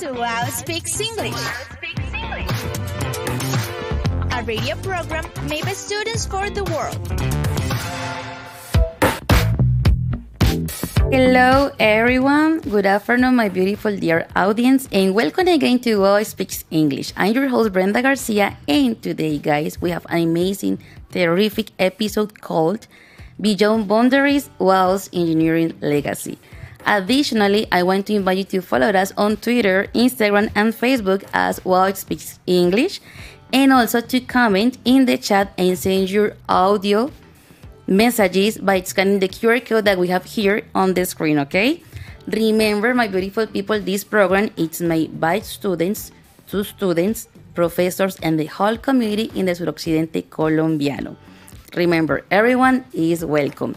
to UAO Speaks English, a radio program made by students for the world. Hello everyone, good afternoon my beautiful dear audience, and welcome again to UAO Speaks English. I'm your host Brenda Garcia, and today guys we have an amazing, terrific episode called Beyond Boundaries, UAO's Engineering Legacy. Additionally, I want to invite you to follow us on Twitter, Instagram, and Facebook as UAO Speaks English, and also to comment in the chat and send your audio messages by scanning the QR code that we have here on the screen, okay? Remember, my beautiful people, this program is made by students, to students, professors, and the whole community in the Occidente colombiano. Remember, everyone is welcome.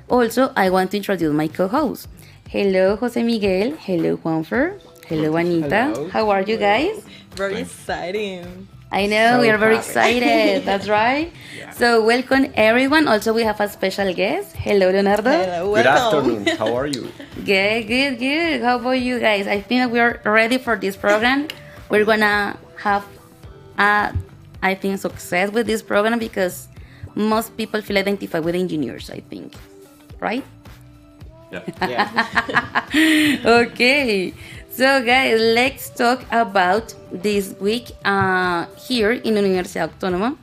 Also, I want to introduce my co-host. Hello, Jose Miguel. Hello, Juanfer. Hello, Anita. Hello. How are you guys? Very exciting. I know, So we are very happy. excited. That's right. Yeah. So, welcome everyone. Also, we have a special guest. Hello, Leonardo. Hello, Good welcome. afternoon. How are you? Good. How about you guys? I think we are ready for this program. We're gonna have, I think, success with this program because most people feel identified with engineers, I think. Right? Yeah. Okay. So, guys, let's talk about this week here in Universidad Autónoma.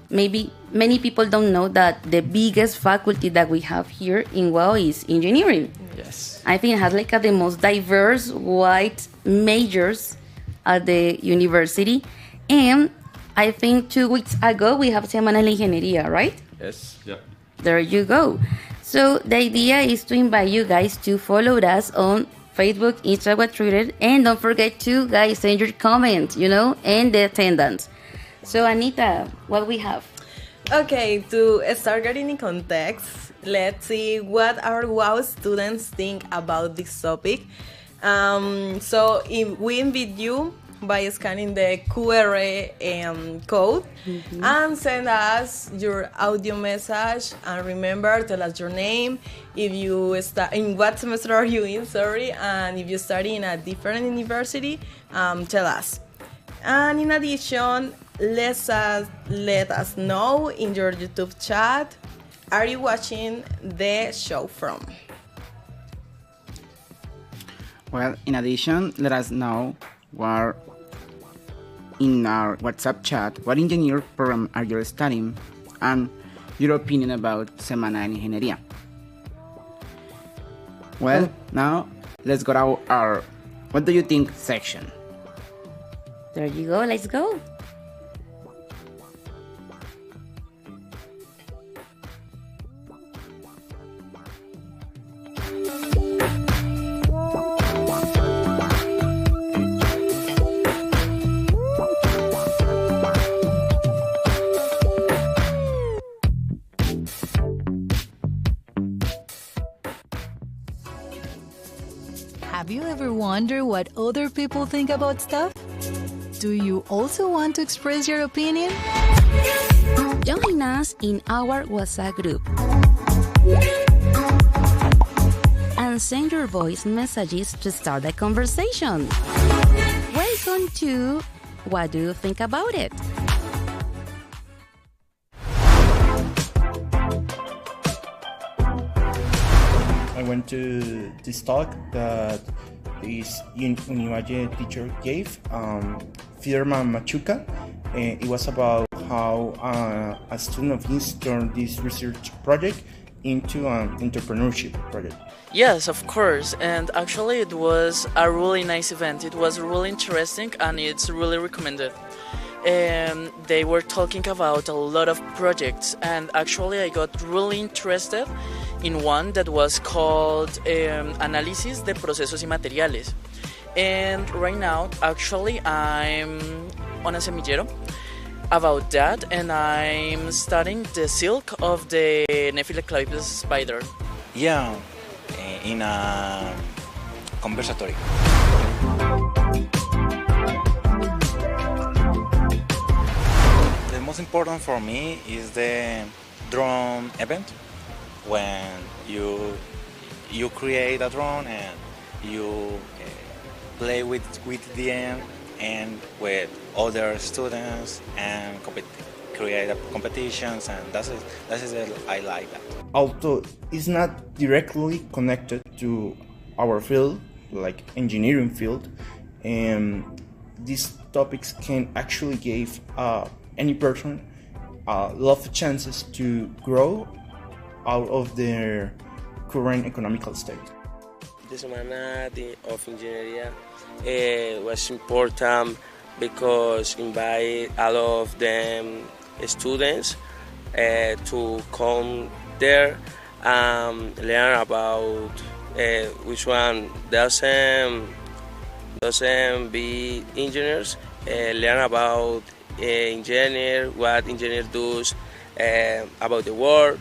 Maybe many people don't know that the biggest faculty that we have here in UAO is engineering. Yes. I think it has like the most diverse wide majors at the university. And I think 2 weeks ago we have Semana de la Ingeniería, right? Yes. Yeah. There you go. So the idea is to invite you guys to follow us on Facebook, Instagram, Twitter, and don't forget to guys send your comment, and the attendance. So Anita, what we have? Okay, to start getting in context, let's see what our UAO students think about this topic. So if we invite you by scanning the QR code and send us your audio message, and remember, tell us your name, if you start in what semester are you in, and if you study in a different university, tell us. And in addition, let us know in your YouTube chat, are you watching the show from? Well, in addition, let us know what in our WhatsApp chat what engineer program are you studying and your opinion about Semana de Ingeniería. Well, now let's go to our what do you think section. There you go. Let's go. Have you ever wondered what other people think about stuff? Do you also want to express your opinion? Join us in our WhatsApp group and send your voice messages to start the conversation. Welcome to What Do You Think About It? I went to this talk that this Universidad teacher gave, Firma Machuca. It was about how a student of his turned this research project into an entrepreneurship project. Yes, of course, and actually it was a really nice event. It was really interesting and it's really recommended. They were talking about a lot of projects, and actually I got really interested in one that was called Análisis de Procesos y Materiales. And right now, actually, I'm on a semillero about that, and I'm studying the silk of the Nephila spider. Yeah, in a conversatory. The most important for me is the drone event, when you create a drone and you play with them and with other students and create competitions, and that's it. I like that. Although it's not directly connected to our field, like engineering field, these topics can actually give any person a lot of chances to grow out of their current economical state. The Semana of Engineering was important because invite a lot of them students to come there and learn about which one doesn't be engineers, learn about engineer, what engineer does, about the world,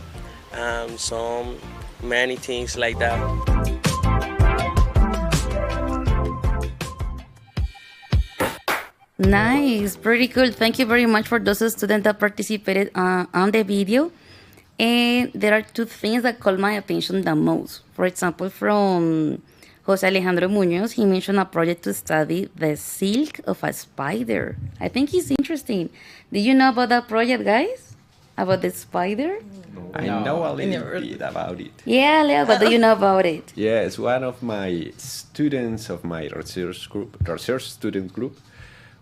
and some many things like that. Nice, pretty cool. Thank you very much for those students that participated on the video. And there are two things that caught my attention the most. For example, from Jose Alejandro Munoz, he mentioned a project to study the silk of a spider. I think it's interesting. Did you know about that project, guys? About the spider? I know a little bit about it. Yeah, Leo, what do you know about it? Yes, one of my students of my research student group,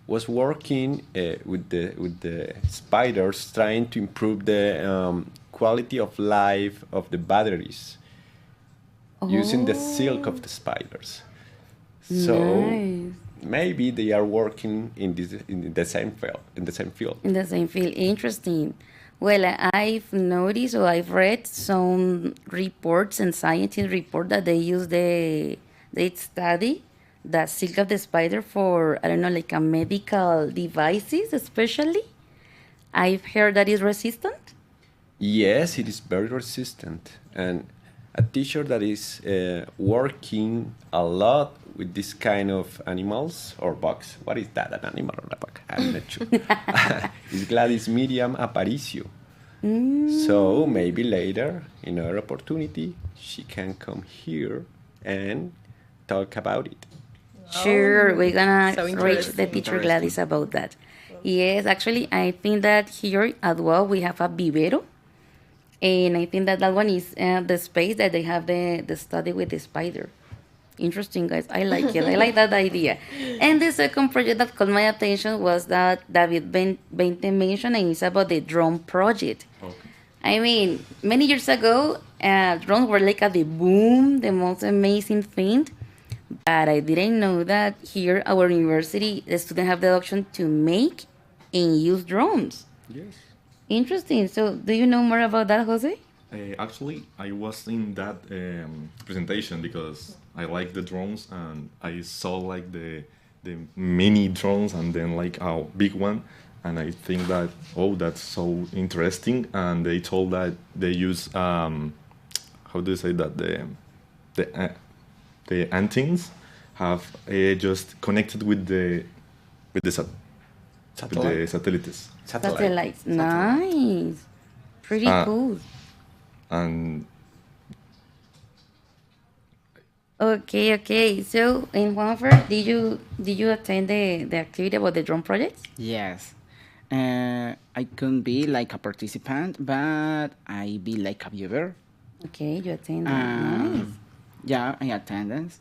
was working with the spiders, trying to improve the quality of life of the batteries using the silk of the spiders. So Nice. maybe they are working in the same field. In the same field. Interesting. Well, I've noticed or I've read some reports and scientists report that they study the silk of the spider for, I don't know, like a medical devices especially. I've heard that it's resistant. Yes, it is very resistant. And a teacher that is working a lot with this kind of animals or bugs. What is that, an animal or a bug? I'm not sure. It's Gladys Miriam Aparicio. So maybe later, in our opportunity, she can come here and talk about it. Sure, we're gonna So reach the teacher Gladys about that. Yes, actually, I think that here at UAO we have a vivero. And I think that one is the space that they have the study with the spider. Interesting, guys. I like it. I like that idea. And the second project that caught my attention was that David Bente mentioned, and it's about the drone project. Okay. I mean, many years ago, drones were like the boom, the most amazing thing. But I didn't know that here, our university, the students have the option to make and use drones. Yes. Interesting. So, do you know more about that, Jose? Actually, I was in that presentation because I like the drones, and I saw like the mini drones and then like a big one, and I think that that's so interesting. And they told that they use how do you say that the antennas have just connected with the satellites. Satellites. Nice. Pretty cool. And Okay. So, in Juanfer, did you attend the activity about the drone project? Yes. I couldn't be like a participant, but I be like a viewer. Okay, you attended. Nice. Yeah, I attendance.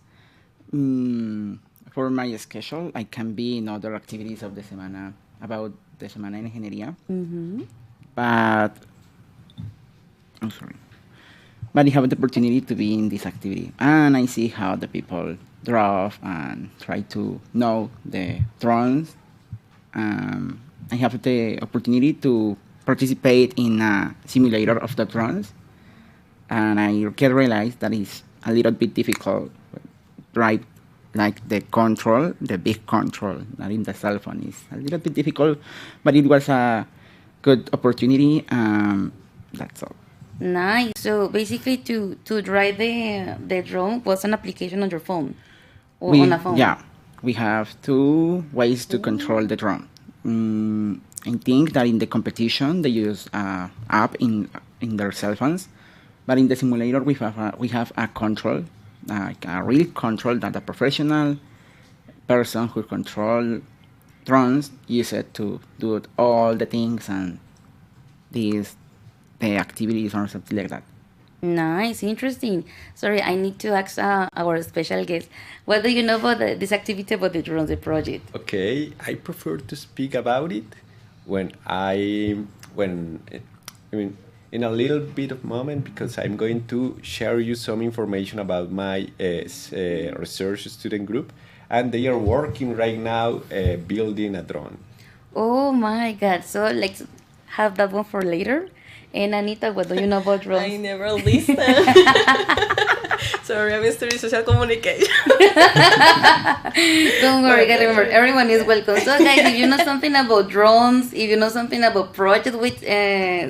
For my schedule, I can be in other activities of the semana about the Semana en Ingeniería. But I'm sorry. But I have the opportunity to be in this activity, and I see how the people draw and try to know the drones. I have the opportunity to participate in a simulator of the drones, and I can realize that it's a little bit difficult, right? Like the control, the big control, not in the cell phone, is a little bit difficult, but it was a good opportunity. That's all. Nice. So basically, to drive the drone was an application on your phone or on a phone. Yeah, we have two ways to control the drone. I think that in the competition they use an app in their cell phones, but in the simulator we have a control, like a real control that a professional person who control drones use it to do all the things and the activities or something like that. Nice, interesting. Sorry, I need to ask our special guest. What do you know about this activity about the drones, the project? Okay, I prefer to speak about it when I mean in a little bit of moment, because I'm going to share you some information about my research student group, and they are working right now building a drone. Oh my God! So let's have that one for later. And Anita, what do you know about drones? I never listen. Sorry, I'm studying social communication. Don't worry, guys. Remember, everyone is welcome. So, guys, if you know something about drones, if you know something about projects with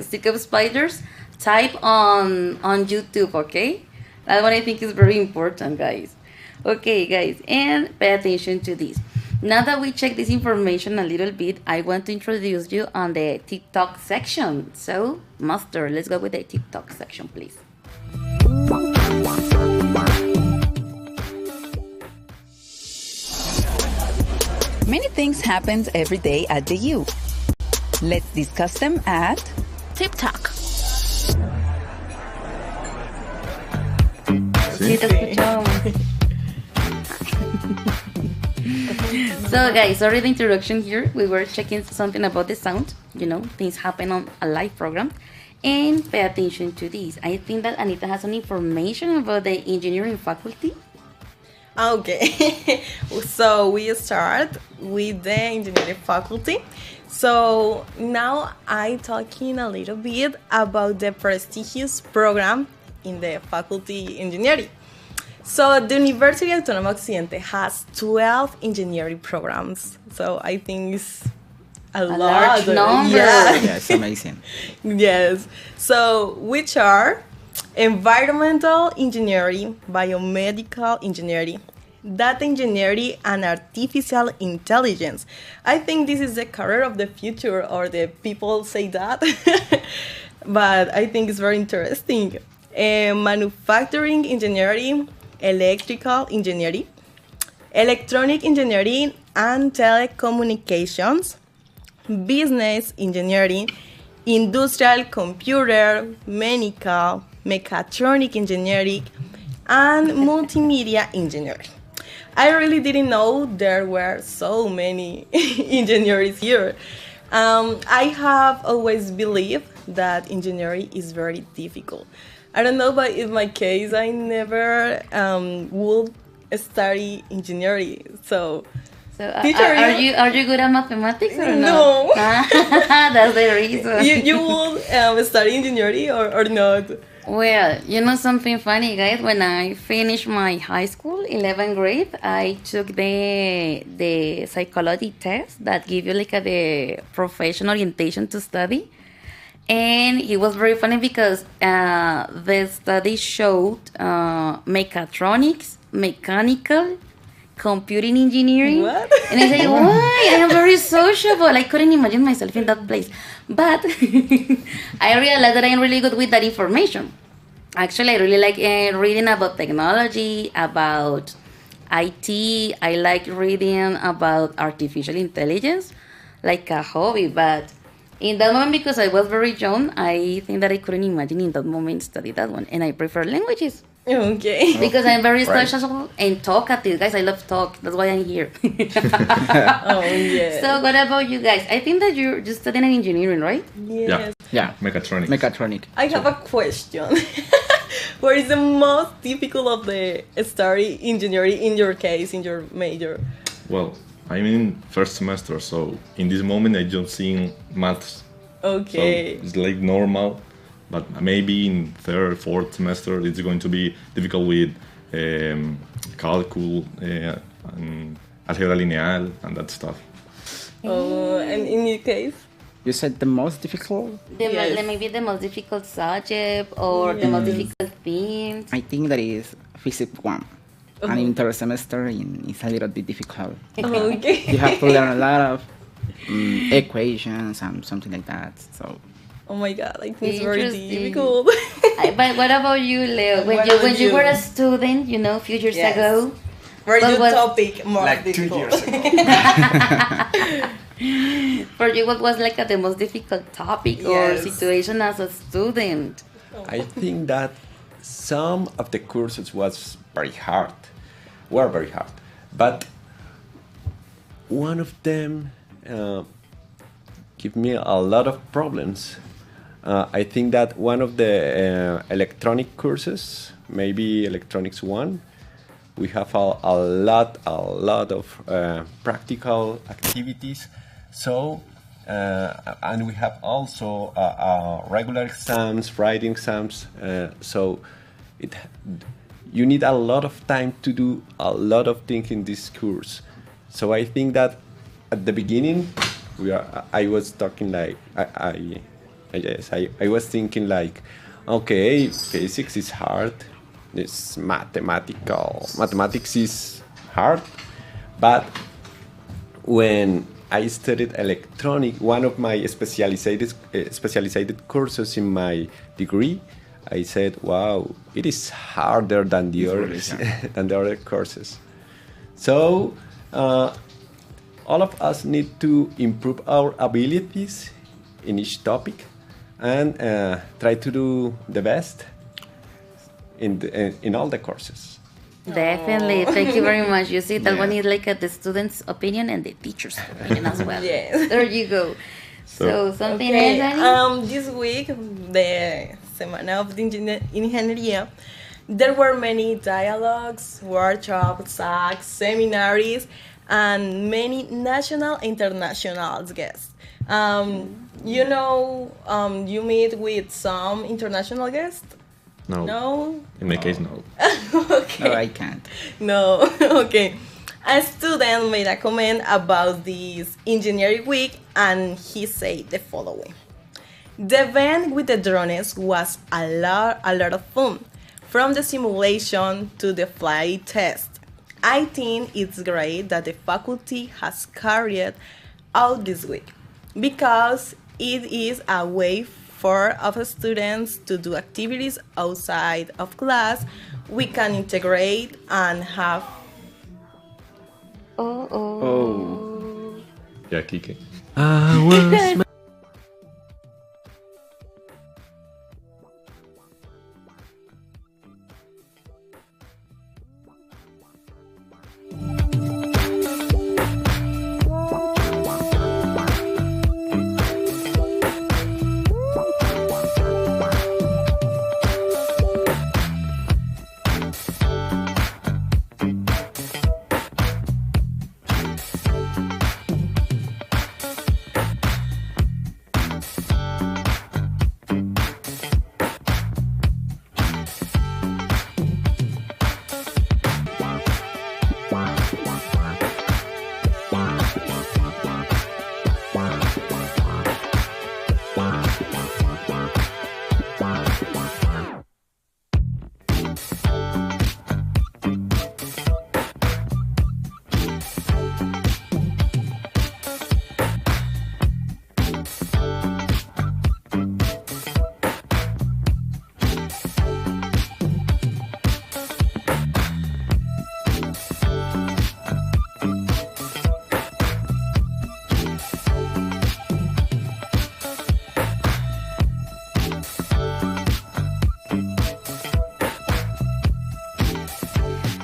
stick up spiders, type on YouTube. Okay, that one I think is very important, guys. Okay, guys, and pay attention to this. Now that we check this information a little bit, I want to introduce you on the TikTok section. So, Master, let's go with the TikTok section, please. Many things happen every day at the U. Let's discuss them at TikTok. Sí, te escuchamos. So guys, sorry the introduction here. We were checking something about the sound. You know, things happen on a live program. And pay attention to this. I think that Anita has some information about the engineering faculty. Okay, so we start with the engineering faculty. So now I'm talking a little bit about the prestigious program in the faculty engineering. So the Universidad Autónoma Occidente has 12 engineering programs. So I think it's a large number. Yeah. Yes, amazing. Yes. So which are environmental engineering, biomedical engineering, data engineering, and artificial intelligence. I think this is the career of the future, or the people say that. But I think it's very interesting. Manufacturing engineering, electrical engineering, electronic engineering and telecommunications, business engineering, industrial computer, medical, mechatronic engineering, and multimedia engineering. I really didn't know there were so many engineers here. I have always believed that engineering is very difficult. I don't know, but in my case, I never would study engineering. So teacher, are you good at mathematics or no? That's the reason. you will study engineering or not? Well, you know something funny, guys? When I finished my high school, 11th grade, I took the psychology test that give you like the professional orientation to study. And it was very funny because the study showed mechatronics, mechanical, computing engineering. What? And I said, why? I am very sociable. I couldn't imagine myself in that place. But I realized that I am really good with that information. Actually, I really like reading about technology, about IT. I like reading about artificial intelligence, like a hobby. But in that moment, because I was very young, I think that I couldn't imagine in that moment study that one. And I prefer languages. Okay. Because I'm very sociable and talkative. Guys, I love talk. That's why I'm here. Oh, yeah. So what about you guys? I think that you're just studying engineering, right? Yes. Yeah, Mechatronics. I have a question. What is the most difficult of the study engineering in your case, in your major? Well, I'm in first semester, so in this moment I just seeing maths. Okay. So it's like normal, but maybe in third, fourth semester it's going to be difficult with calculus and álgebra lineal and that stuff. Oh, and in your case? You said the most difficult? Yes. Maybe the most difficult subject or the most difficult theme. I think that is Physics 1. And in third semester, it's a little bit difficult. Okay. You have to learn a lot of equations and something like that. So. Oh my God, I think it's very Interesting. difficult. But what about you, Leo? When you were a student, you know, a few years Yes. ago, For But you what- topic more Like 2 difficult. years ago. For you, what was like the most difficult topic or Yes. situation as a student? I think that some of the courses were very hard, but one of them give me a lot of problems. I think that one of the electronic courses, maybe electronics one, we have a lot of practical activities. So, and we have also regular exams, writing exams. So, you need a lot of time to do a lot of things in this course. So I think that at the beginning, I was talking like I was thinking like, okay, physics is hard, it's mathematics is hard, but when I studied electronic, one of my specialized courses in my degree, I said, wow, it is harder than the others, than the other courses. So all of us need to improve our abilities in each topic and try to do the best in all the courses. Definitely. Thank you very much. You see, that Yeah. one is like the student's opinion and the teacher's opinion as well. Yes. There you go. So something Okay, else, Annie? this week, the Semana of the Ingeniería, there were many dialogues, workshops, talks, seminaries, and many national and international guests. You meet with some international guests? No. No? In my case, no. Okay. No, I can't. No, okay. A student made a comment about this engineering week and he said the following. The event with the drones was a lot of fun, from the simulation to the flight test. I think it's great that the faculty has carried out this week because it is a way for our students to do activities outside of class. We can integrate and have Yeah, Kike.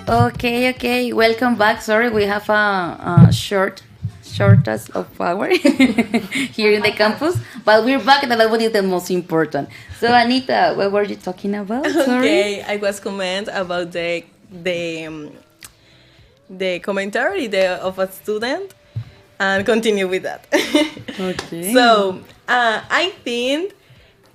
Okay. Welcome back. Sorry, we have a shortest of power here in the campus, but we're back, and that one is the most important. So, Anita, what were you talking about? Sorry. Okay, I was comment about the commentary of a student, and continue with that. Okay. So I think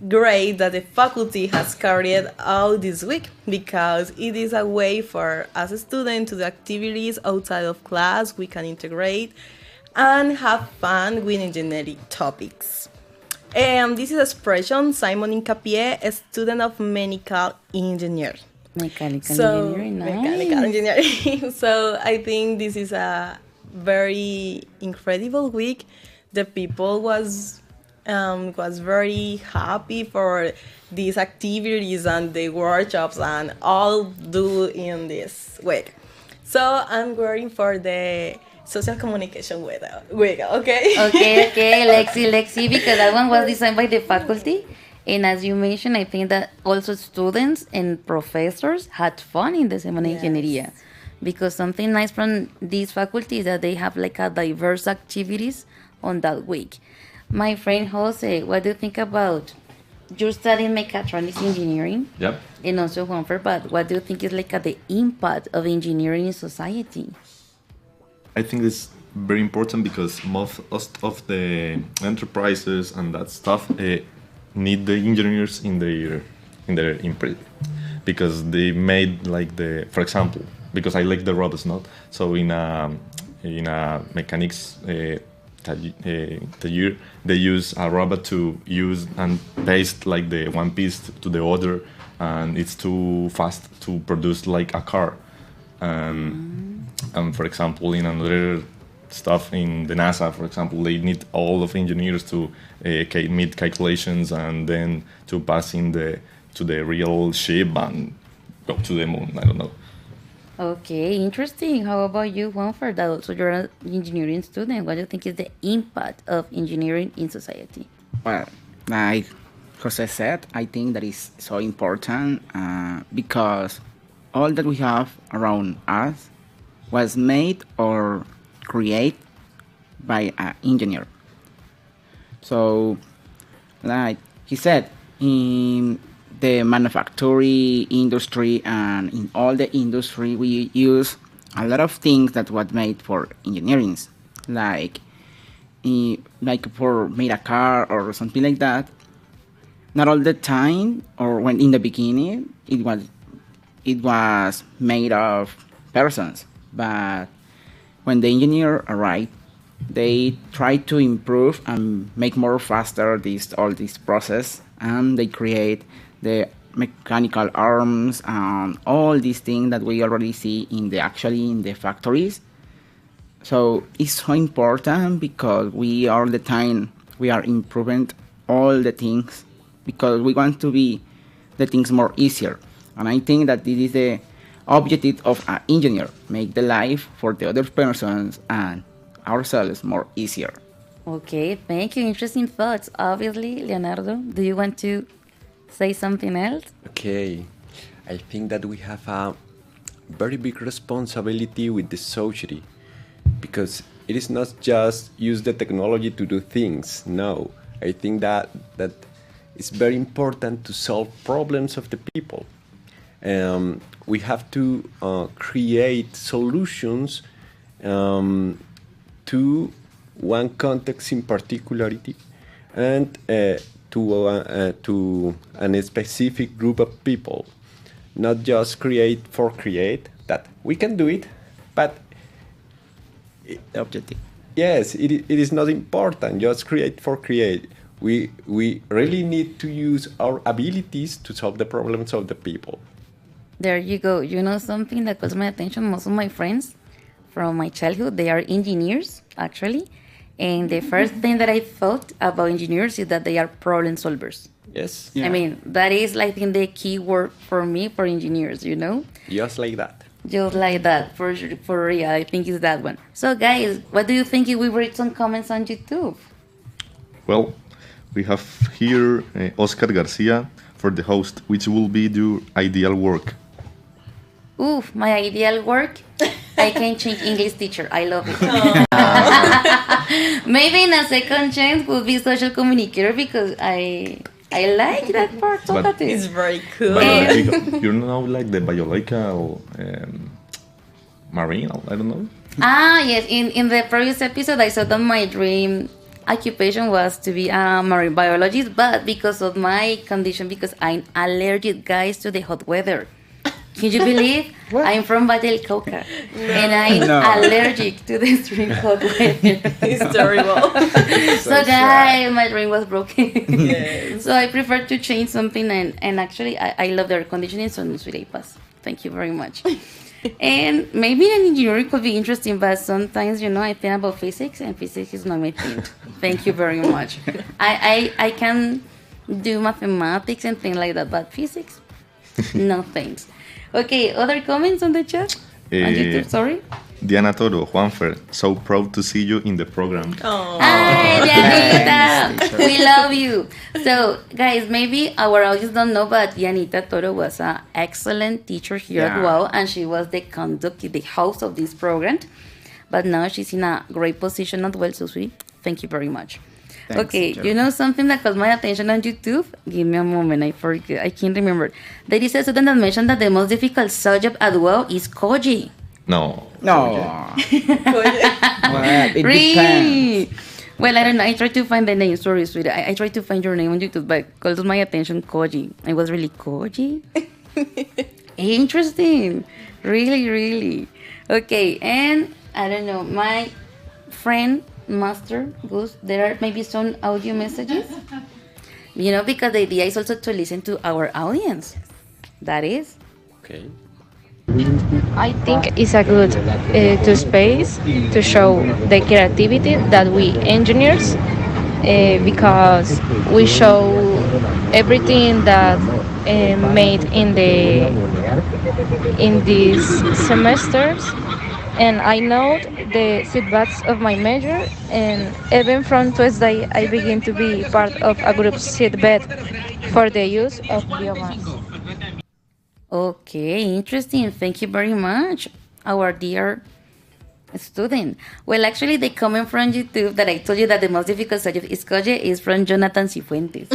great that the faculty has carried out this week because it is a way for us students to do activities outside of class. We can integrate and have fun with engineering topics. This is expression Simon Incapié, a student of mechanical engineering. Mechanical engineering, nice. Mechanical engineering. So I think this is a very incredible week. The people was very happy for these activities and the workshops and all do in this week. So I'm waiting for the social communication wiggle, okay? Okay, let's see, because that one was designed by the faculty. And as you mentioned, I think that also students and professors had fun in the Semana Yes. Ingeniería. Because something nice from these faculty is that they have like a diverse activities on that week. My friend Jose, what do you think about, you're studying mechatronics engineering? Yep. And also Juanfer, but what do you think is like the impact of engineering in society? I think it's very important because most of the enterprises and that stuff need the engineers in their imprint because they made like for example, because I like the robots, not so in a mechanics year they use a robot to use and paste like the one piece to the other, and it's too fast to produce like a car. And for example, in another stuff in the NASA, for example, they need all of engineers to meet calculations and then to pass to the real ship and go to the moon. I don't know. Okay, interesting. How about you, Juanfer? That also you're an engineering student. What do you think is the impact of engineering in society? Well, like Jose said, I think that is so important because all that we have around us was made or created by an engineer. So, like he said, in the manufacturing industry and in all the industry, we use a lot of things that were made for engineering, like for made a car or something like that. Not all the time, or when in the beginning, it was made of persons, but when the engineer arrived, they tried to improve and make more faster all this process, and they create the mechanical arms and all these things that we already see in the factories. So it's so important because we are improving all the things because we want to be the things more easier. And I think that this is the objective of an engineer, make the life for the other persons and ourselves more easier. Okay, thank you. Interesting thoughts. Obviously, Leonardo, do you want to say something else? Okay, I think that we have a very big responsibility with the society because it is not just use the technology to do things. No, I think that it's very important to solve problems of the people. We have to create solutions to one context in particularity and to a specific group of people, not just create for create. That we can do it, but The objective. yes, it is not important. Just create for create. We really need to use our abilities to solve the problems of the people. There you go. You know something that caught my attention? Most of my friends from my childhood, they are engineers, actually. And the first thing that I thought about engineers is that they are problem solvers. Yes, I mean, that is like in the key word for me for engineers, you know? just like that. Just like that, for real. I think it's that one. So, guys, what do you think if we read some comments on YouTube? Well, we have here Oscar Garcia for the host, which will be your ideal work. Oof, my ideal work, I can change English teacher. I love it. Maybe in a second chance will be social communicator because I like that part. But It's very cool. You know, like the biological, marine, I don't know. Yes, in the previous episode, I said that my dream occupation was to be a marine biologist, but because of my condition, because I'm allergic, guys, to the hot weather. Can you believe? I'm from Valle del Cauca, and I'm allergic to the extreme hot weather. It's terrible. So guys, my dream was broken. Yes. So I prefer to change something, and actually, I love the air conditioning, so no pass. Thank you very much. And maybe an engineering could be interesting, but sometimes, you know, I think about physics, and physics is not my thing. Thank you very much. I can do mathematics and things like that, but physics, no thanks. Okay, other comments on the chat? On YouTube, sorry. Diana Toro, Juanfer, so proud to see you in the program. Hi, Dianita. We love you. So, guys, maybe our audience don't know, but Dianita Toro was an excellent teacher here at UAO, and she was the host of this program. But now she's in a great position as well, so sweet. Thank you very much. Thanks, okay, Joe. you know something that caught my attention on YouTube? Give me a moment, I forget. I can't remember. There is a student that mentioned that the most difficult subject at UAO is Koji. No. Well, it Really? depends. Well, I don't know. I tried to find the name. Sorry, sweetie. I tried to find your name on YouTube, but called my attention Koji. I was really Koji. Interesting. Really, really. Okay, and I don't know. My friend, Master Goose, there are maybe some audio messages. You know, because the idea is also to listen to our audience. That is. Okay. I think it's a good to space to show the creativity that we engineers because we show everything that made in these semesters, and I know the feedbacks of my major, and even from Tuesday I begin to be part of a group seedbed for the use of biomass. Okay, interesting. Thank you very much, our dear student. Well, actually, the comment from YouTube that I told you that the most difficult subject is Koje is from Jonathan Cifuentes.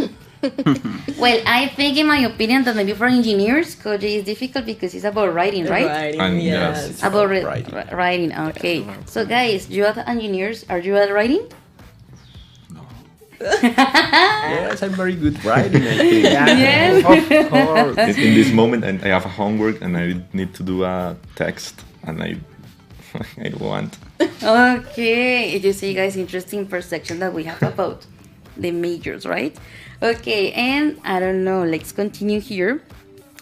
Well, I think, in my opinion, that maybe for engineers, Koje is difficult because it's about writing, right? Writing, And yes. yes. About Writing. writing. Okay. So, guys, you are engineers. Are you at writing? Yes, I'm very good writing, I think. Yes. Of course. In this moment, I have a homework and I need to do a text, and I don't want. Okay, you see, guys, interesting perception that we have about the majors, right? Okay, and I don't know, let's continue here,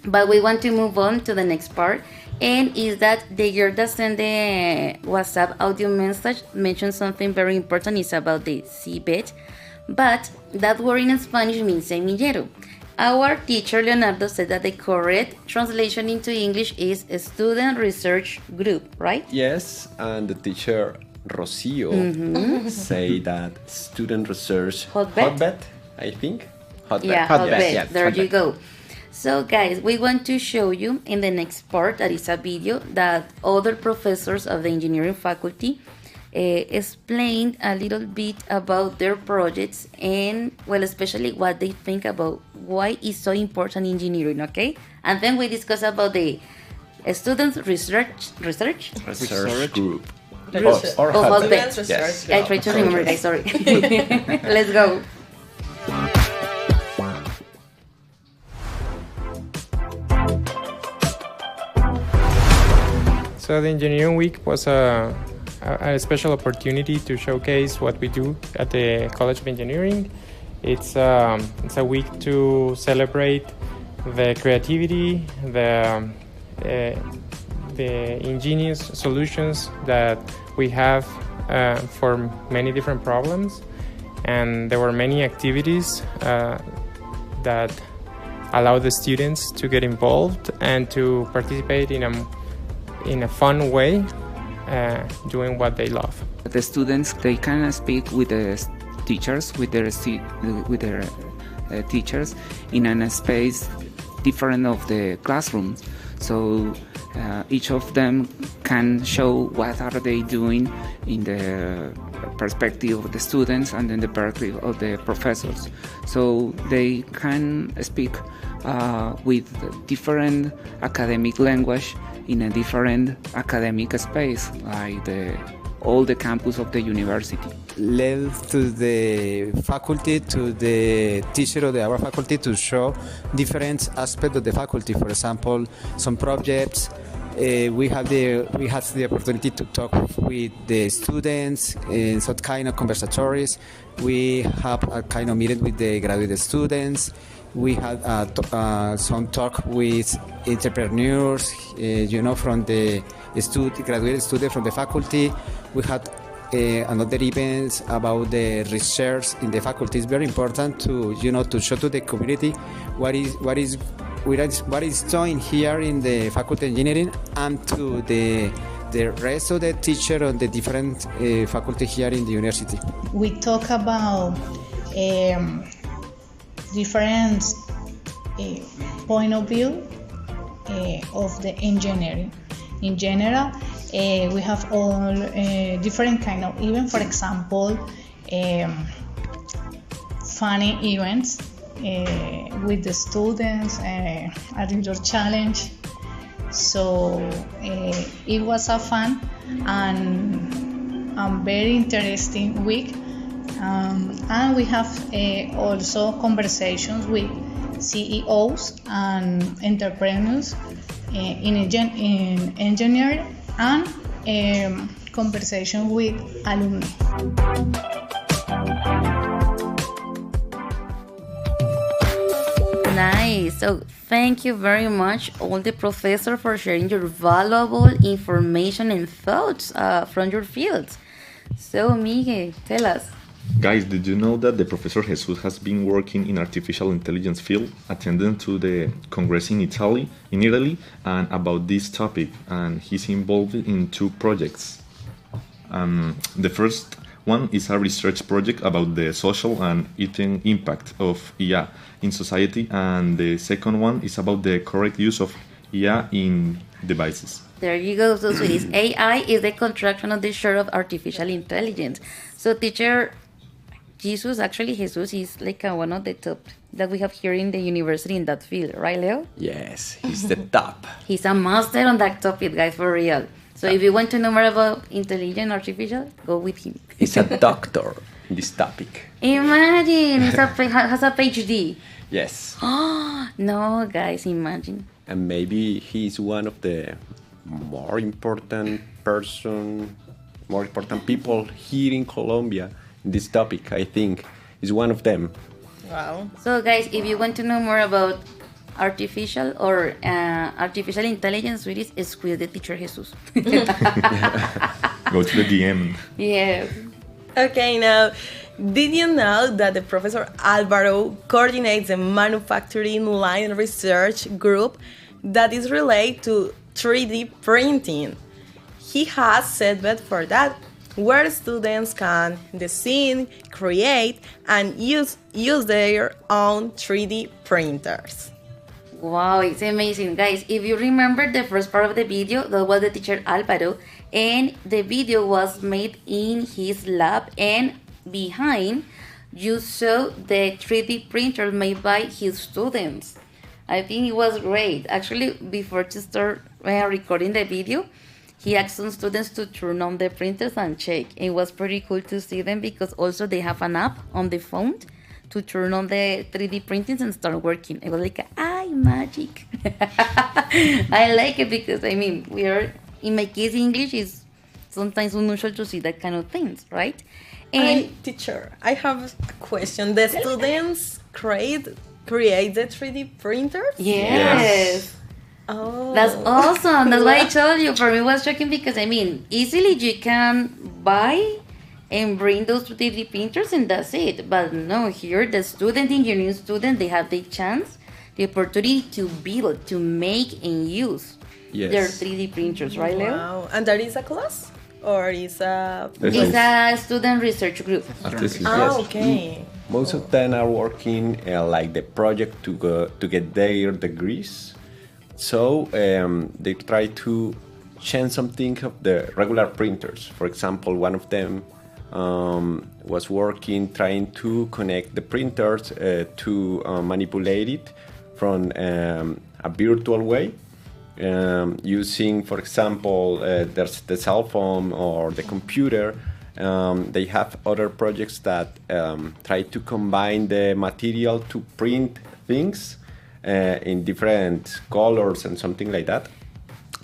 but we want to move on to the next part, and is that the girl that sent the WhatsApp audio message mentioned something very important. It's about the seabed, but that word in Spanish means semillero. Our teacher Leonardo said that the correct translation into English is a student research group, right? Yes, and the teacher Rocio say that student research Hotbed? I think. Hotbed. Yeah, Hotbed, hotbed. yes, There hotbed. you go. So, guys, we want to show you in the next part, that is a video that other professors of the engineering faculty explained a little bit about their projects and, well, especially what they think about why it's so important engineering, okay? And then we discuss about the students research Research group. Or Oh, hotbed. hotbed. Yes. I try to remember, guys, sorry. Let's go. So the engineering week was a special opportunity to showcase what we do at the College of Engineering. It's a week to celebrate the creativity, the ingenious solutions that we have for many different problems, and there were many activities that allow the students to get involved and to participate in a fun way, doing what they love. The students, they can speak with the teachers, with their teachers in a space different of the classroom. So each of them can show what are they doing in the perspective of the students and in the perspective of the professors. So they can speak with different academic language in a different academic space, like all the campus of the university. Led to the faculty, to the teacher of our faculty, to show different aspects of the faculty. For example, some projects. We had the opportunity to talk with the students in some kind of conversatories. We have a kind of meeting with the graduate students. We had some talk with entrepreneurs, from the graduate students from the faculty. We had another events about the research in the faculty. It's very important to show to the community what is what is doing here in the Faculty of Engineering and to the rest of the teacher on the different faculty here in the university. We talk about different point of view of the engineering. In general, we have all different kind of events. For example, funny events with the students, a little challenge. So it was a fun and very interesting week. And we have also conversations with CEOs and entrepreneurs in engineering and conversation with alumni. Nice. So thank you very much, all the professor, for sharing your valuable information and thoughts from your fields. So Miguel, tell us. Guys, did you know that the Professor Jesus has been working in artificial intelligence field, attending to the Congress in Italy, and about this topic, and he's involved in 2 projects. The first one is a research project about the social and ethical impact of IA in society, and the second one is about the correct use of IA in devices. There you go. So sweeties, AI is the contraction of the short of artificial intelligence. So teacher Jesus is like one of the top that we have here in the university in that field, right, Leo? Yes, he's the top. He's a master on that topic, guys, for real. So if you want to know more about intelligent artificial, go with him. He's a doctor in this topic. Imagine, he has a PhD. Yes. No, guys, imagine. And maybe he's one of the more important people here in Colombia in this topic. I think is one of them. Wow. So guys, if you want to know more about artificial intelligence, really squeeze the teacher Jesus. Go to the DM. Yeah. Okay, now, did you know that the Professor Alvaro coordinates the manufacturing line research group that is related to 3D printing? He has set for that, where students can design, create, and use their own 3D printers. Wow, it's amazing. Guys, if you remember the first part of the video, that was the teacher Alvaro, and the video was made in his lab, and behind you saw the 3D printer made by his students. I think it was great. Actually, before to start recording the video, he asked some students to turn on the printers and check. It was pretty cool to see them because also they have an app on the phone to turn on the 3D printings and start working. It was like, magic. I like it because, we are, in my case, English is sometimes unusual to see that kind of things, right? And teacher, I have a question. The students create the 3D printers? Yes. Oh. That's awesome. That's why I told you. For me, it was shocking because, easily you can buy and bring those 3D printers and that's it. But no, here, the engineering student, they have the chance, the opportunity to build, to make and use their 3D printers, right, Leo? Wow. And there is a class? Or is a... It's a student research group. Okay. Most of them are working like the project to get their degrees. So they try to change something of the regular printers. For example, one of them was working trying to connect the printers to manipulate it from a virtual way. Using, for example, there's the cell phone or the computer. They have other projects that try to combine the material to print things in different colors and something like that.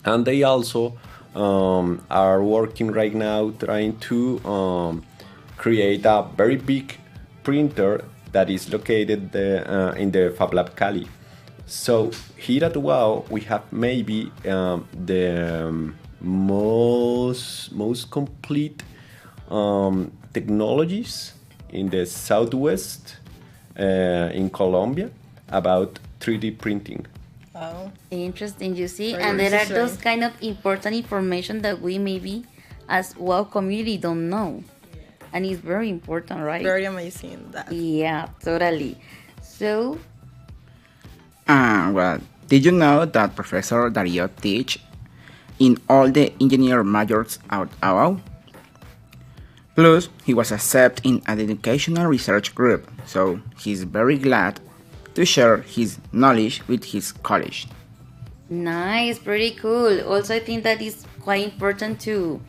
And they also are working right now trying to create a very big printer that is located in the Fab Lab Cali. So here at UAO we have maybe the most complete technologies in the southwest in Colombia about 3D printing. Oh. Interesting, you see, Very and there are interesting. those kind of important information that we maybe as WOW community don't know, and it's very important, right? Very amazing. That. Yeah, totally. So, Well, did you know that Professor Dario teach in all the engineer majors at UAO? Plus, he was accepted in an educational research group, so he's very glad to share his knowledge with his college. nice, pretty cool. Also, I think that is quite important to,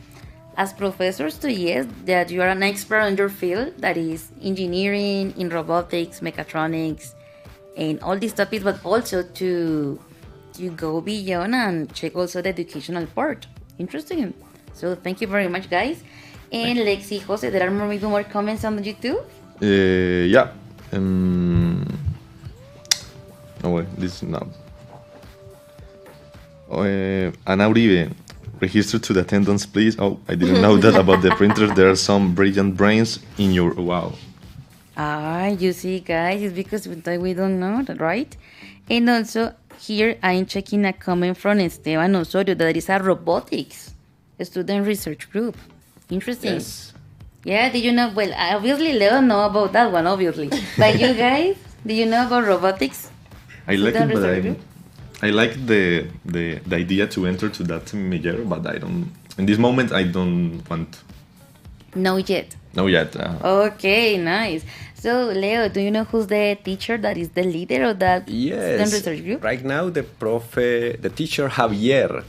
as professors, to yes, that you are an expert on your field, that is engineering, in robotics, mechatronics, and all these topics, but also to go beyond and check also the educational part. Interesting. So thank you very much, guys. And Lexi, Jose, there are maybe more comments on YouTube. Yeah. Oh wait, this is now. Ana Uribe, register to the attendance, please. Oh, I didn't know that about the printers. There are some brilliant brains in your WOW. Ah, you see, guys, it's because we don't know that, right? And also, here I'm checking a comment from Esteban Osorio that is a robotics student research group. Interesting. Yes. Yeah, did you know? Well, obviously, Leo know about that one, obviously. But you guys, do you know about robotics? I like Student it, but research group? I like the idea to enter to that major, but I don't. In this moment, I don't want. No yet. No yet. Okay, nice. So, Leo, do you know who's the teacher that is the leader of that student Yes. research group? Right now, the teacher Javier.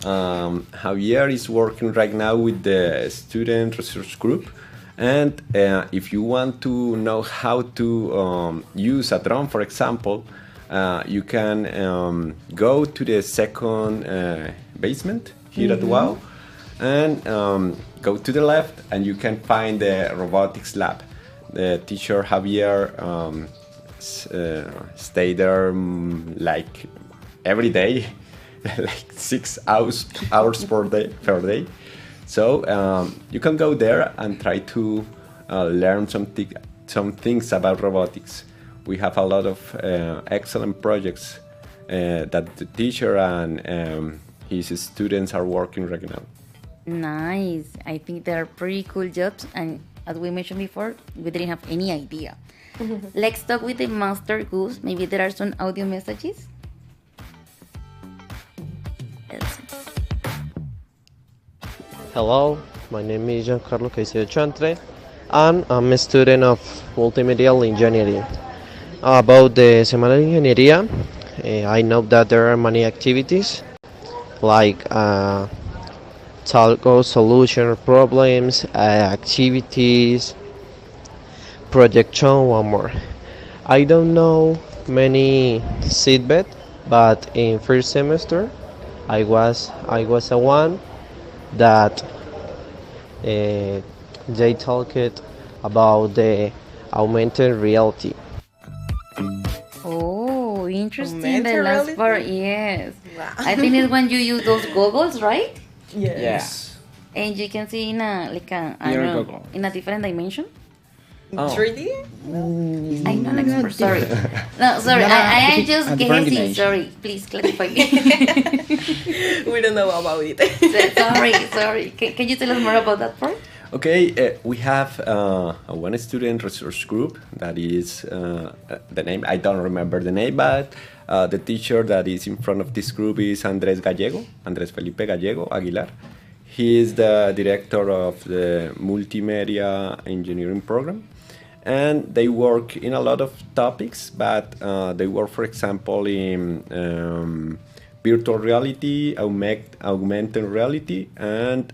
Javier is working right now with the student research group. And if you want to know how to use a drone, for example, you can go to the second basement here at WOW and go to the left, and you can find the robotics lab. The teacher Javier stay there like every day, like 6 hours per day. So you can go there and try to learn some things about robotics. We have a lot of excellent projects that the teacher and his students are working right now. Nice. I think they are pretty cool jobs, and as we mentioned before, we didn't have any idea. Let's talk with the Master Goose. Maybe there are some audio messages. Let's see. Hello, my name is Giancarlo Caicedo Chantre, and I'm a student of multimedia engineering. About the Semana de Ingeniería, I know that there are many activities like telco solution problems, activities, projection, one more. I don't know many seatbed, but in first semester I was a one that they talked about the augmented reality. Oh, interesting. Augmented The last reality? part, yes. Wow. I think it's when you use those goggles, right? Yes. And you can see in a I Your don't know, goggle. in a different dimension. Oh. 3D? I'm not an expert. Sorry. No, sorry. I am just a different guessing. dimension. Sorry. Please clarify me. We don't know about it. Sorry. Can you tell us more about that part? Okay, we have one student research group that is the name, I don't remember the name, but the teacher that is in front of this group is Andrés Felipe Gallego Aguilar. He is the director of the multimedia engineering program, and they work in a lot of topics, but they work, for example, in virtual reality, augmented reality, and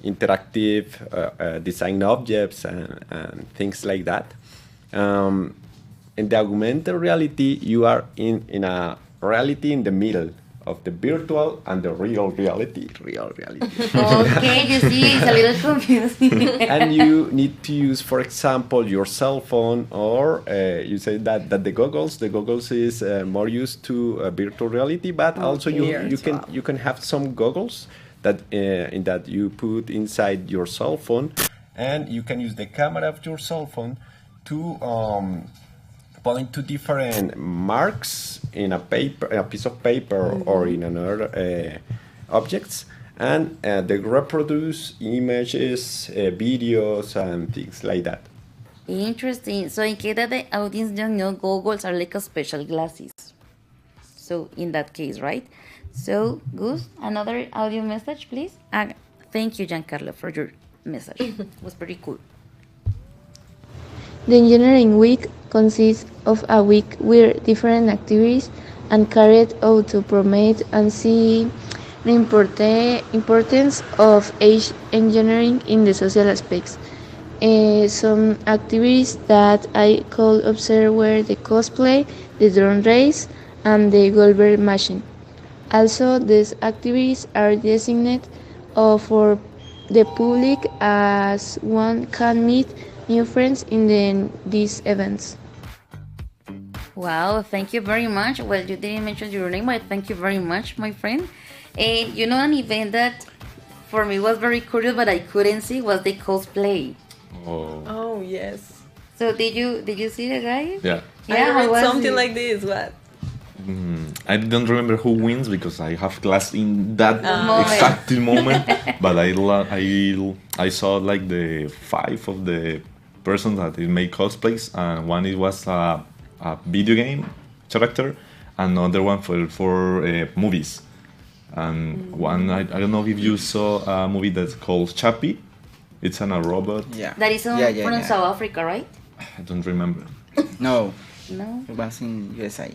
interactive design objects and things like that. In the augmented reality, you are in a reality in the middle of the virtual and the real reality. Okay, you see, it's a little confusing. And you need to use, for example, your cell phone, or you say that the goggles is more used to virtual reality, but also you can have some goggles that that you put inside your cell phone, and you can use the camera of your cell phone to point to different marks in a paper, a piece of paper, or in another objects, and they reproduce images, videos, and things like that. Interesting. So in case that the audience don't know, goggles are like a special glasses. So in that case, right? So Gus, another audio message, please. Thank you, Giancarlo, for your message. It was pretty cool. The Engineering Week consists of a week with different activities and carried out to promote and see the importance of engineering in the social aspects. Some activities that I could observe were the cosplay, the drone race, and the Goldberg machine. Also, these activities are designated for the public as one can meet new friends in these events. Wow, thank you very much. Well, you didn't mention your name, but thank you very much, my friend. And you know, an event that for me was very curious, but I couldn't see was the cosplay. Oh yes. So did you see the guy? Yeah. I how read was something it? like this. What? I don't remember who wins because I have class in that Moment. exact moment. But I saw like the 5 of the persons that made cosplays, and one it was a video game character, and another one for movies. And one I don't know if you saw a movie that's called Chappie. It's a robot. Yeah. That is from South Africa, right? I don't remember. No. No. It was in USA.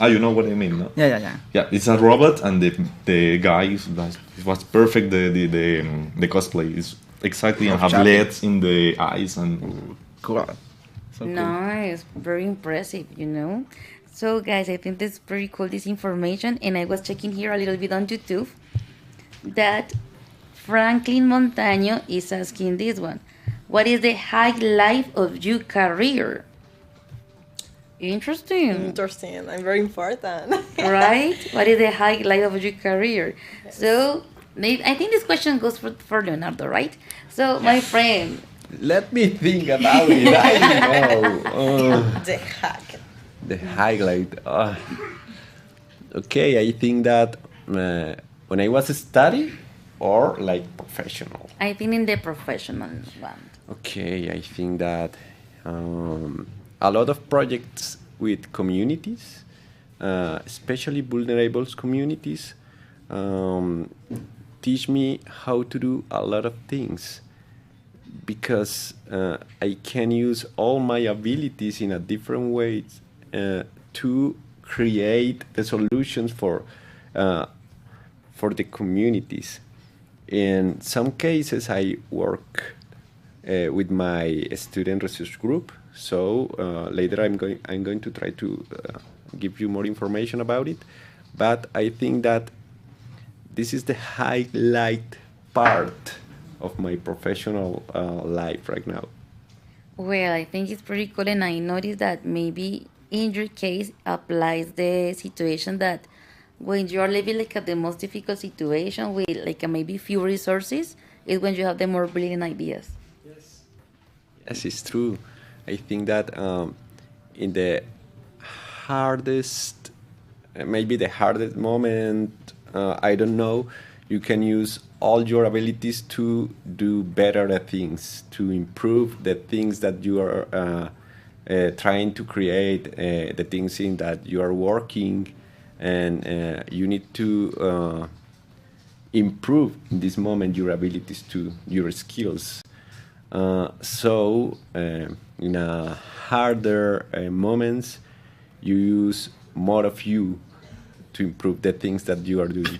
You know what I mean, no? Yeah. Yeah, it's a robot, and the guy was perfect. The cosplay is exactly, and have Chappie. LEDs in the eyes and Cool. So cool. Nice, very impressive, you know. So guys, I think that's pretty cool, this information. And I was checking here a little bit on YouTube that Franklin Montaño is asking this one. What is the highlight of your career? Interesting. Interesting. I'm very important. Right? What is the highlight of your career? Yes. So I think this question goes for Leonardo, right? So my friend. Let me think about it. I know. The highlight. Okay, I think that when I was studying or like professional. I think in the professional one. Okay, I think that a lot of projects with communities, especially vulnerable communities, teach me how to do a lot of things, because I can use all my abilities in a different ways to create the solutions for the communities. In some cases, I work with my student research group. So later I'm going to try to give you more information about it. But I think that this is the highlight part of my professional life right now. Well, I think it's pretty cool, and I noticed that maybe in your case applies the situation that when you are living like at the most difficult situation with like maybe few resources is when you have the more brilliant ideas. Yes, it's true. I think that in the hardest, maybe the hardest moment, I don't know, you can use all your abilities to do better things, to improve the things that you are trying to create, the things in that you are working, and you need to improve in this moment your abilities to your skills. So in a harder moments, you use more of you to improve the things that you are doing.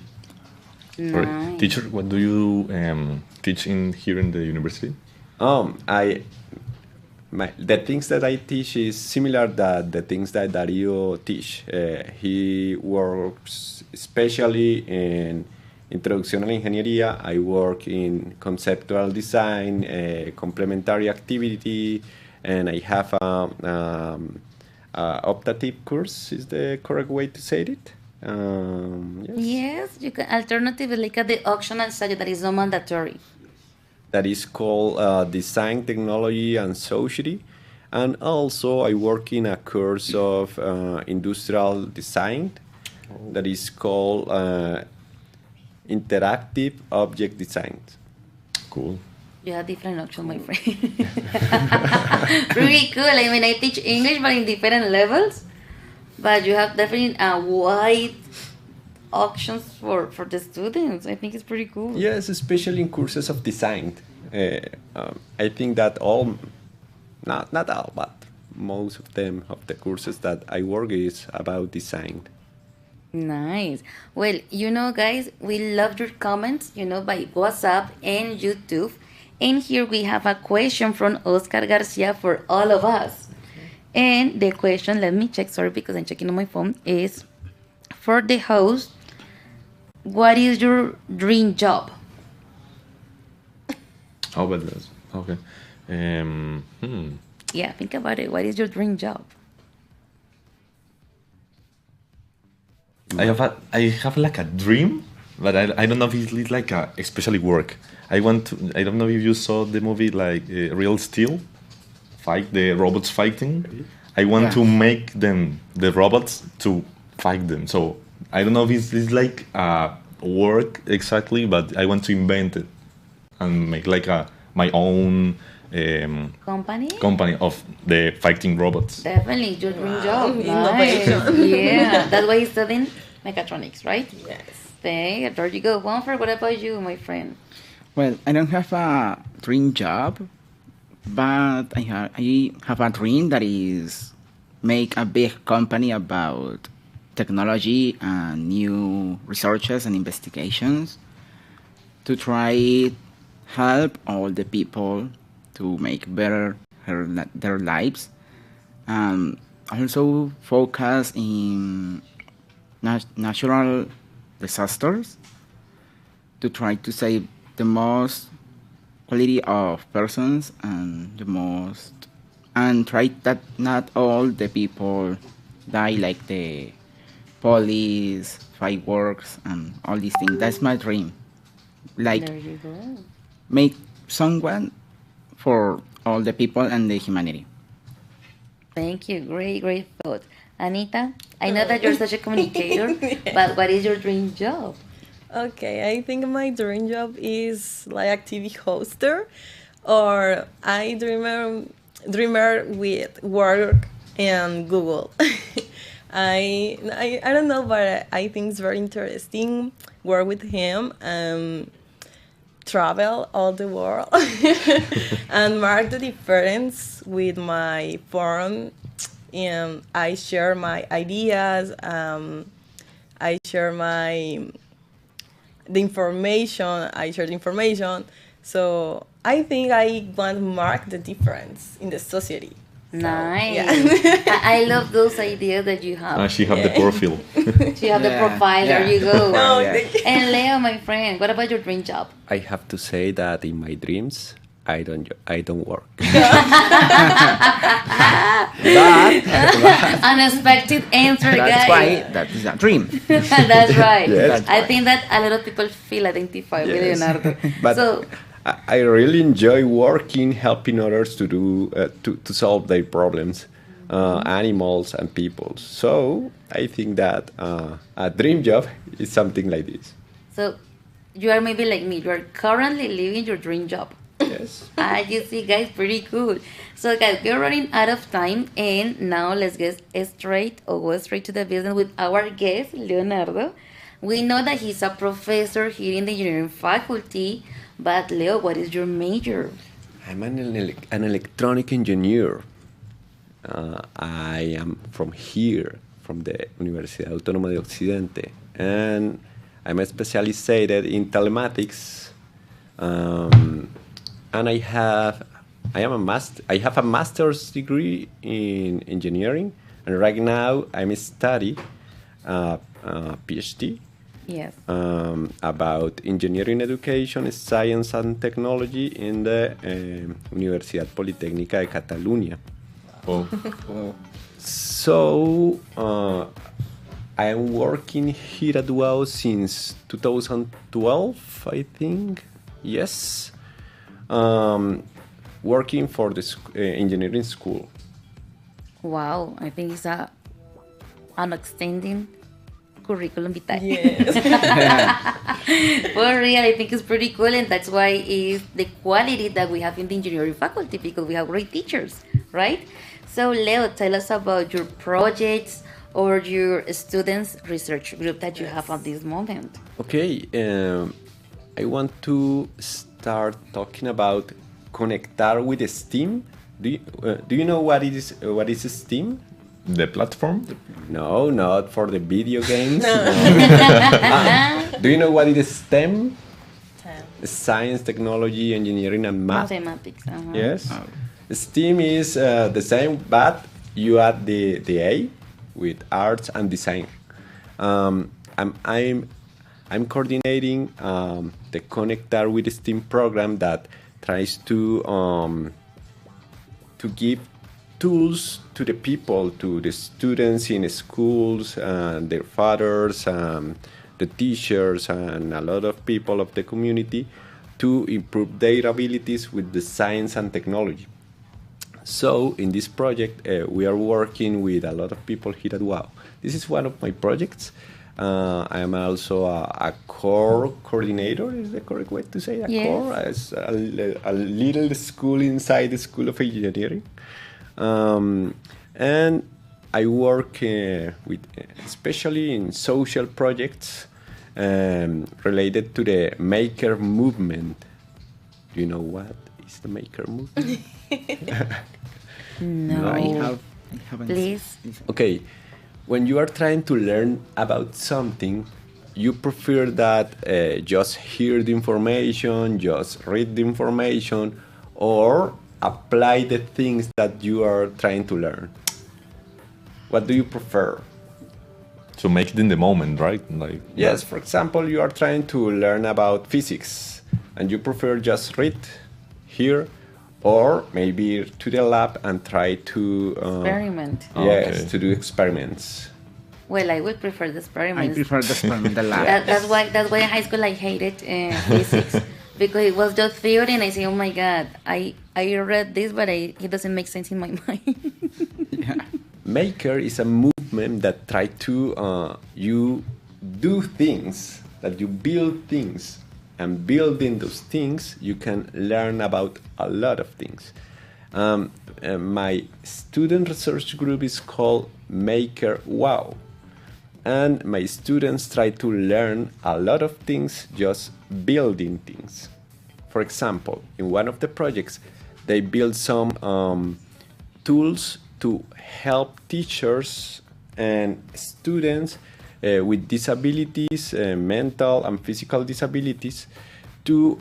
Nice. Teacher, what do you teach here in the university? The things that I teach is similar to the things that Dario teach. He works especially in Introducción a la Ingeniería. I work in conceptual design, complementary activity, and I have a optative course. Is the correct way to say it? Yes, you can alternative like at the optional study that is not mandatory. That is called Design, Technology, and Society. And also I work in a course of industrial design that is called interactive object design. Cool. You have different options, my friend. Pretty cool. I mean, I teach English, but in different levels. But you have definitely a wide options for the students. I think it's pretty cool. Yes, especially in courses of design. I think that not all, but most of them of the courses that I work is about design. Nice. Well, guys, we love your comments, by WhatsApp and YouTube. And here we have a question from Oscar Garcia for all of us. And the question, let me check, sorry, because I'm checking on my phone, is for the host, what is your dream job? How about this? Okay. Yeah, think about it. What is your dream job? I have like a dream, but I don't know if it's like a especially work. I don't know if you saw the movie like Real Steel, the robots fighting. I want to make the robots to fight them. So I don't know if it's like work exactly, but I want to invent it and make like my own company of the fighting robots. Definitely your dream job. Nice. Innovation. Yeah, that's why he's studying mechatronics, right? Yes. There you go. Juanfer, what about you, my friend? Well, I don't have a dream job, but I have a dream that is make a big company about technology and new researches and investigations to try help all the people to make better their lives, and also focus in natural disasters to try to save the most quality of persons and try that not all the people die like the police, fireworks, and all these things. That's my dream. Like There you go. make someone for all the people and the humanity. Thank you. Great thought. Anita, I know that you're such a communicator, but what is your dream job? Okay, I think my dream job is like a TV hoster, or I dreamer with work and Google. I don't know, but I think it's very interesting work with him and travel all the world and mark the difference with my phone. And I share my ideas. I share the information. I share the information. So I think I want to mark the difference in the society. Nice. Yeah. I love those ideas that you have. She have the profile. She have the profile. There you go. No, thank you. And Leo, my friend, what about your dream job? I have to say that in my dreams, I don't work. Unexpected answer, That's guys. why that is a dream. That's right. Yes. I think that a lot of people feel identified with Yes. Leonardo. But So, I really enjoy working, helping others to do to solve their problems, animals and people. So I think that a dream job is something like this. so you are maybe like me. You are currently living your dream job. Yes. You see, guys, pretty cool. So, guys, we're running out of time, and now let's go straight to the business with our guest, Leonardo. We know that he's a professor here in the engineering faculty, but Leo, what is your major? I'm an electronic engineer. I am from here, from the Universidad Autónoma de Occidente, and I'm specialized in telematics. And I have a master's degree in engineering, and right now I'm studying PhD. Yes. About engineering education, science and technology in the Universidad Politécnica de Catalunya. So I am working here at UAO since 2012, I think. Yes. Working for the engineering school. Wow, I think it's an extending curriculum vitae. Yes. For real, I think it's pretty cool, and that's why is the quality that we have in the engineering faculty, because we have great teachers, right? So Leo, tell us about your projects or your students research group that you have at this moment. Okay, I want to start talking about conectar with Steam. Do you know what is Steam? The platform? No, not for the video games. Do you know what is STEM? Science, technology, engineering, and math. Mathematics. Yes. STEAM is the same, but you add the A with arts and design. I'm coordinating the Connectar with STEAM program that tries to give tools to the people, to the students in schools, and their fathers, the teachers, and a lot of people of the community to improve their abilities with the science and technology. So in this project, we are working with a lot of people here at UAO. This is one of my projects. I am also a core coordinator, is the correct way to say that? Yes. Core, as a little school inside the School of Engineering. And I work with, especially in social projects related to the maker movement. Do you know what is the maker movement? No. I haven't. Please. Okay, when you are trying to learn about something, you prefer that just hear the information, just read the information, or apply the things that you are trying to learn. What do you prefer? To make it in the moment, right? Like Yes, for example, you are trying to learn about physics, and you prefer just read, hear, or maybe to the lab and try to Experiment. Yes, Okay. to do experiments. Well, I would prefer the I experiments. prefer the experiment, the lab. That's why in high school I hated physics, because it was just theory, and I say, oh my god, I read this, but it doesn't make sense in my mind. Maker is a movement that try to you do things, that you build things, and building those things you can learn about a lot of things. My student research group is called Maker UAO, and my students try to learn a lot of things just building things. For example, in one of the projects, they build some tools to help teachers and students with disabilities, mental and physical disabilities, to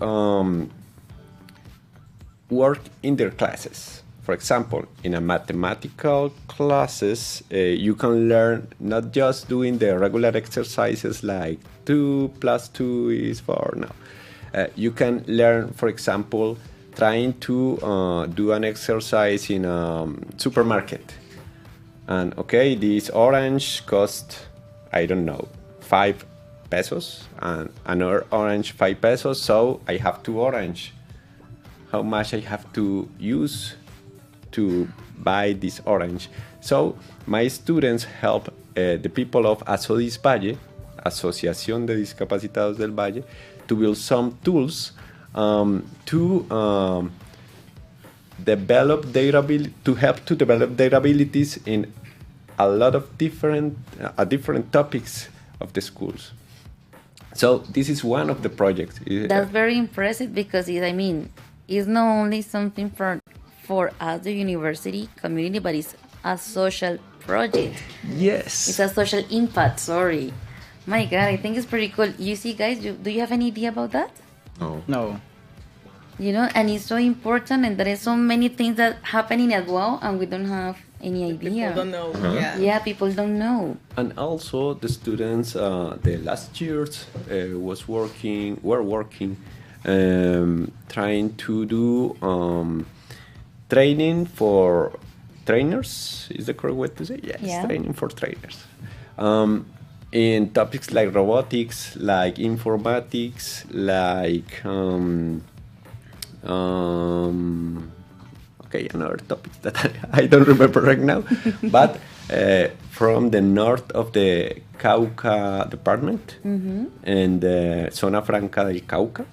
work in their classes. For example, in a mathematical classes, you can learn not just doing the regular exercises like 2 plus 2 is 4. No. You can learn, for example, trying to do an exercise in a supermarket. And okay, this orange cost, I don't know, 5 pesos, and another orange 5 pesos, so I have 2 orange. How much I have to use to buy this orange? So my students help the people of Asodis Valle, Asociación de Discapacitados del Valle, to build some tools to develop their ability, to help to develop their abilities in a lot of different topics of the schools. So this is one of the projects. That's very impressive, because it's not only something for us, the university community, but it's a social project. Yes. It's a social impact, sorry. My God, I think it's pretty cool. You see, guys, do you have any idea about that? No. And it's so important, and there are so many things that happening as well, and we don't have any idea. People don't know. Uh-huh. Yeah, people don't know. And also the students, the last years were working, trying to do training for trainers. Is the correct way to say? Yes, Yeah. training for trainers. In topics like robotics, like informatics, like okay, another topic that I don't remember right now, but from the north of the Cauca department and the Zona Franca del Cauca.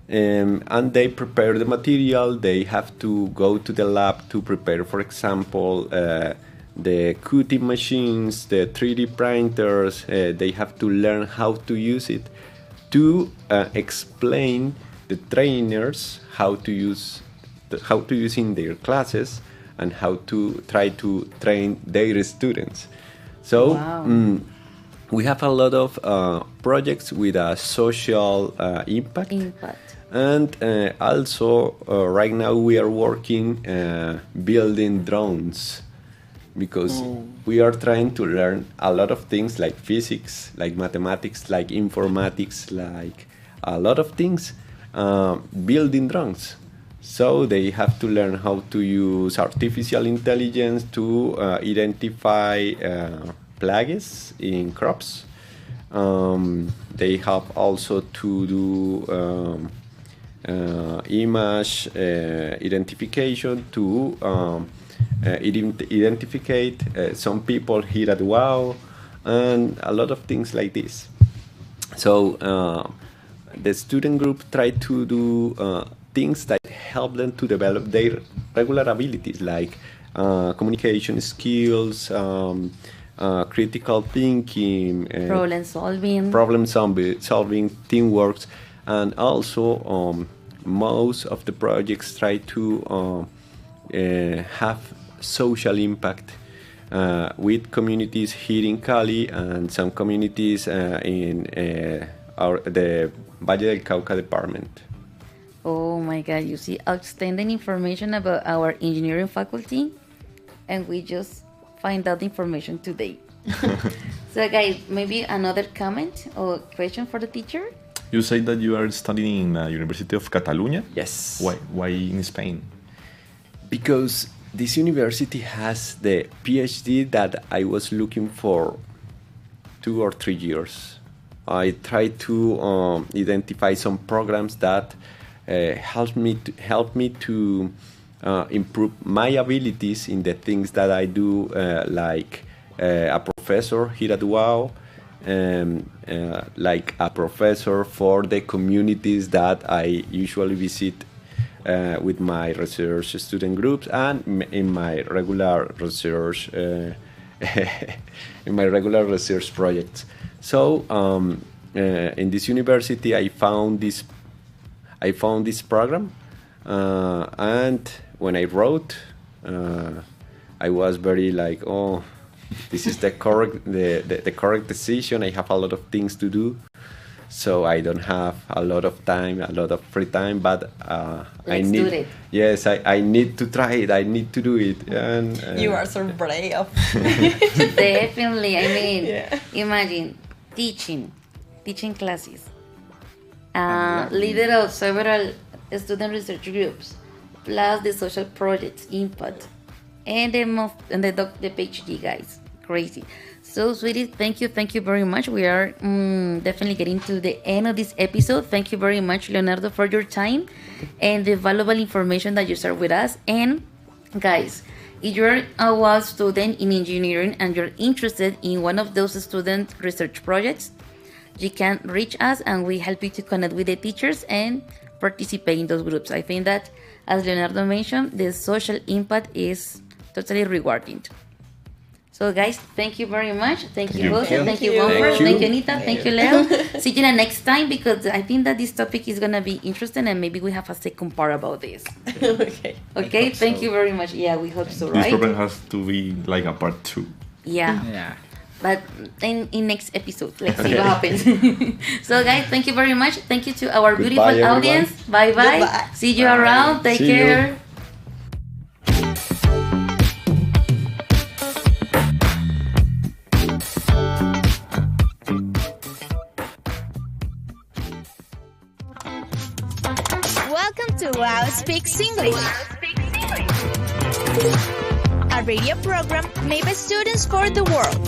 And they prepare the material. They have to go to the lab to prepare, for example, the cutting machines, the 3D printers. They have to learn how to use it to explain the trainers how to use in their classes and how to try to train their students. So we have a lot of projects with a social impact. And also right now we are working building drones, because we are trying to learn a lot of things like physics, like mathematics, like informatics, like a lot of things building drones. So they have to learn how to use artificial intelligence to identify plagues in crops. They have also to do image identification to identify some people here at UAO, and a lot of things like this. So the student group try to do things that help them to develop their regular abilities, like communication skills, critical thinking, problem solving, teamwork, and also most of the projects try to have social impact with communities here in Cali and some communities in the Valle del Cauca department. Oh my God, you see outstanding information about our engineering faculty, and we just find out information today. So guys, maybe another comment or question for the teacher? You say that you are studying in the University of Catalonia? Yes. Why in Spain? Because this university has the PhD that I was looking for 2 or 3 years. I tried to identify some programs that help me to improve my abilities in the things that I do, like a professor here at UAO, like a professor for the communities that I usually visit with my research student groups and in my regular research projects. So in this university, I found this program, and when I wrote, I was very like, oh, this is the correct decision. I have a lot of things to do, so I don't have a lot of free time. But I need to try it. I need to do it. And you are so brave. Definitely. I mean, imagine teaching classes, leader of several student research groups, plus the social projects input, and the PhD, guys. Crazy. So, sweetie, thank you very much. We are definitely getting to the end of this episode. Thank you very much, Leonardo, for your time and the valuable information that you shared with us. And guys, if you're a UAO student in engineering and you're interested in one of those student research projects, you can reach us and we help you to connect with the teachers and participate in those groups. I think that, as Leonardo mentioned, the social impact is totally rewarding. So guys, thank you very much. Thank you both. Thank you, Bonford. Thank you, Anita. Thank you, Leo. See you next time, because I think that this topic is gonna be interesting and maybe we have a second part about this. Okay. Thank you very much. Yeah, we hope so, right? This program has to be like a part 2. Yeah. But in next episode, let's see what happens. So guys, thank you very much. Thank you to our beautiful audience. Bye. See you around. Take care. Welcome to UAO Speaks English, a radio program made by students for the world.